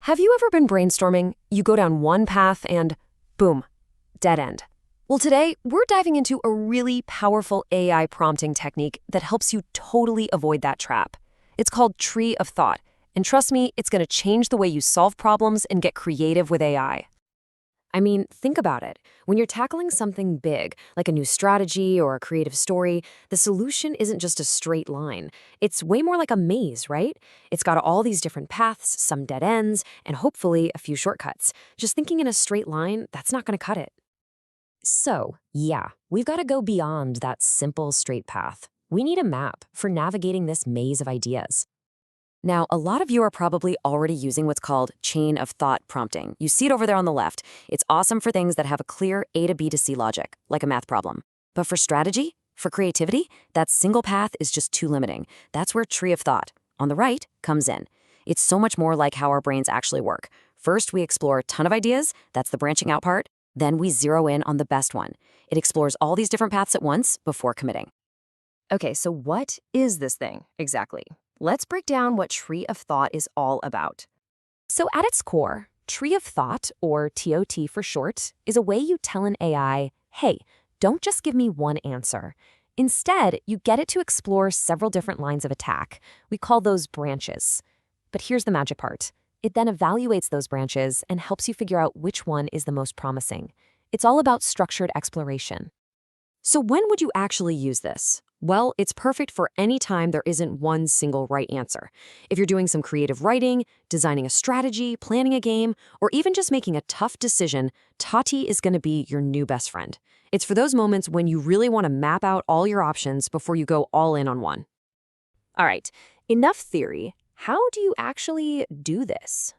Have you ever been brainstorming? You go down one path and boom, dead end. Well, today we're diving into a really powerful AI prompting technique that helps you totally avoid that trap. It's called Tree of Thought, and trust me, it's going to change the way you solve problems and get creative with AI. I mean, think about it. When you're tackling something big, like a new strategy or a creative story, the solution isn't just a straight line. It's way more like a maze, right? It's got all these different paths, some dead ends, and hopefully a few shortcuts. Just thinking in a straight line, that's not going to cut it. So, yeah, we've got to go beyond that simple straight path. We need a map for navigating this maze of ideas. Now, a lot of you are probably already using what's called chain of thought prompting. You see it over there on the left. It's awesome for things that have a clear A to B to C logic, like a math problem. But for strategy, for creativity, that single path is just too limiting. That's where Tree of Thought, on the right, comes in. It's so much more like how our brains actually work. First, we explore a ton of ideas. That's the branching out part. Then we zero in on the best one. It explores all these different paths at once before committing. Okay, so what is this thing exactly? Let's break down what Tree of Thought is all about. So at its core, Tree of Thought, or TOT for short, is a way you tell an AI, hey, don't just give me one answer. Instead, you get it to explore several different lines of attack. We call those branches. But here's the magic part. It then evaluates those branches and helps you figure out which one is the most promising. It's all about structured exploration. So when would you actually use this? Well, it's perfect for any time there isn't one single right answer. If you're doing some creative writing, designing a strategy, planning a game, or even just making a tough decision, Tati is going to be your new best friend. It's for those moments when you really want to map out all your options before you go all in on one. All right, enough theory. How do you actually do this?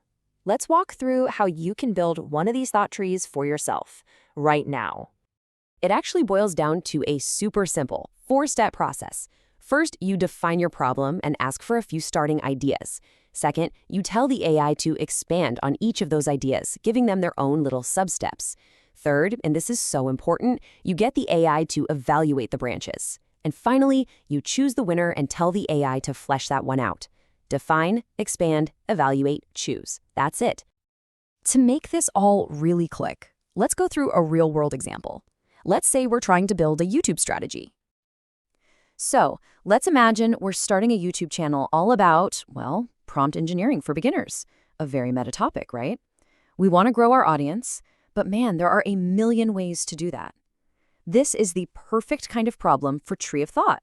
Let's walk through how you can build one of these thought trees for yourself right now. It actually boils down to a super simple four-step process. First, you define your problem and ask for a few starting ideas. Second, you tell the AI to expand on each of those ideas, giving them their own little sub-steps. Third, and this is so important, you get the AI to evaluate the branches. And finally, you choose the winner and tell the AI to flesh that one out. Define, expand, evaluate, choose. That's it. To make this all really click, let's go through a real-world example. Let's say we're trying to build a YouTube strategy. So let's imagine we're starting a YouTube channel all about, well, prompt engineering for beginners. A very meta topic, right? We want to grow our audience, but man, there are a million ways to do that. This is the perfect kind of problem for Tree of Thought.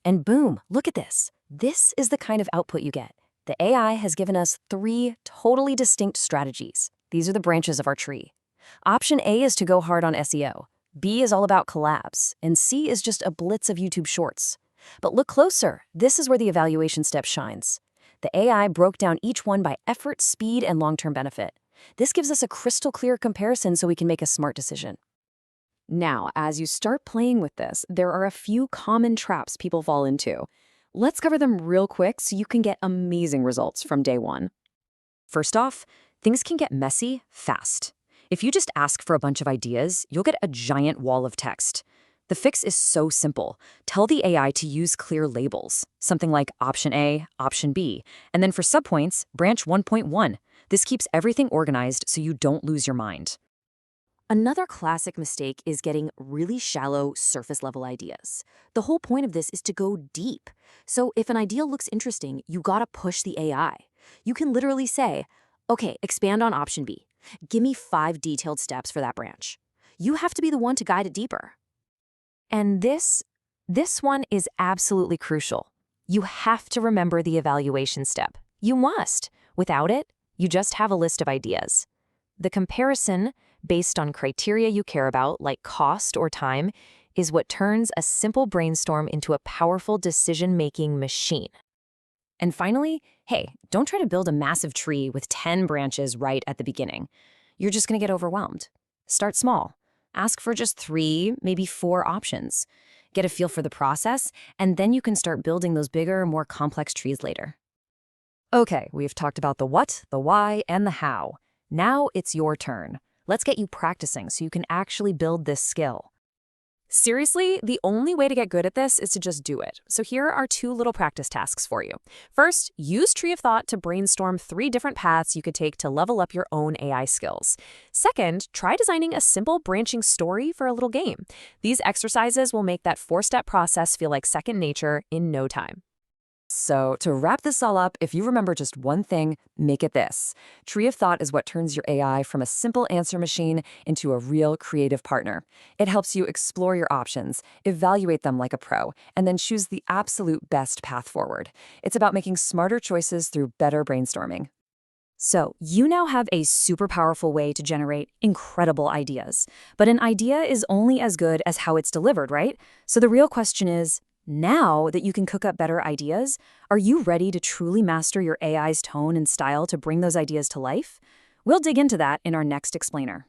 And boom, look at this. This is the kind of output you get. The AI has given us 3 totally distinct strategies. These are the branches of our tree. Option A is to go hard on SEO. B is all about collabs, and C is just a blitz of YouTube shorts. But look closer. This is where the evaluation step shines. The AI broke down each one by effort, speed, and long-term benefit. This gives us a crystal clear comparison so we can make a smart decision. Now, as you start playing with this, there are a few common traps people fall into. Let's cover them real quick so you can get amazing results from day one. First off, things can get messy fast. If you just ask for a bunch of ideas, you'll get a giant wall of text. The fix is so simple. Tell the AI to use clear labels, something like option A, option B, and then for subpoints, branch 1.1. This keeps everything organized so you don't lose your mind. Another classic mistake is getting really shallow, surface-level ideas. The whole point of this is to go deep. So if an idea looks interesting, you gotta push the AI. You can literally say, okay, expand on option B. Give me 5 detailed steps for that branch. You have to be the one to guide it deeper. And this one is absolutely crucial. You have to remember the evaluation step. You must. Without it, you just have a list of ideas. The comparison, based on criteria you care about, like cost or time, is what turns a simple brainstorm into a powerful decision-making machine. And finally, hey, don't try to build a massive tree with 10 branches right at the beginning. You're just going to get overwhelmed. Start small. Ask for just 3, maybe 4 options. Get a feel for the process, and then you can start building those bigger, more complex trees later. Okay, we've talked about the what, the why, and the how. Now it's your turn. Let's get you practicing so you can actually build this skill. Seriously, the only way to get good at this is to just do it. So here are two little practice tasks for you. First, use Tree of Thought to brainstorm 3 different paths you could take to level up your own AI skills. Second, try designing a simple branching story for a little game. These exercises will make that 4-step process feel like second nature in no time. So, to wrap this all up, if you remember just one thing, make it this. Tree of Thought is what turns your AI from a simple answer machine into a real creative partner. It helps you explore your options, evaluate them like a pro, and then choose the absolute best path forward. It's about making smarter choices through better brainstorming. So, you now have a super powerful way to generate incredible ideas. But an idea is only as good as how it's delivered, right? So the real question is, now that you can cook up better ideas, are you ready to truly master your AI's tone and style to bring those ideas to life? We'll dig into that in our next explainer.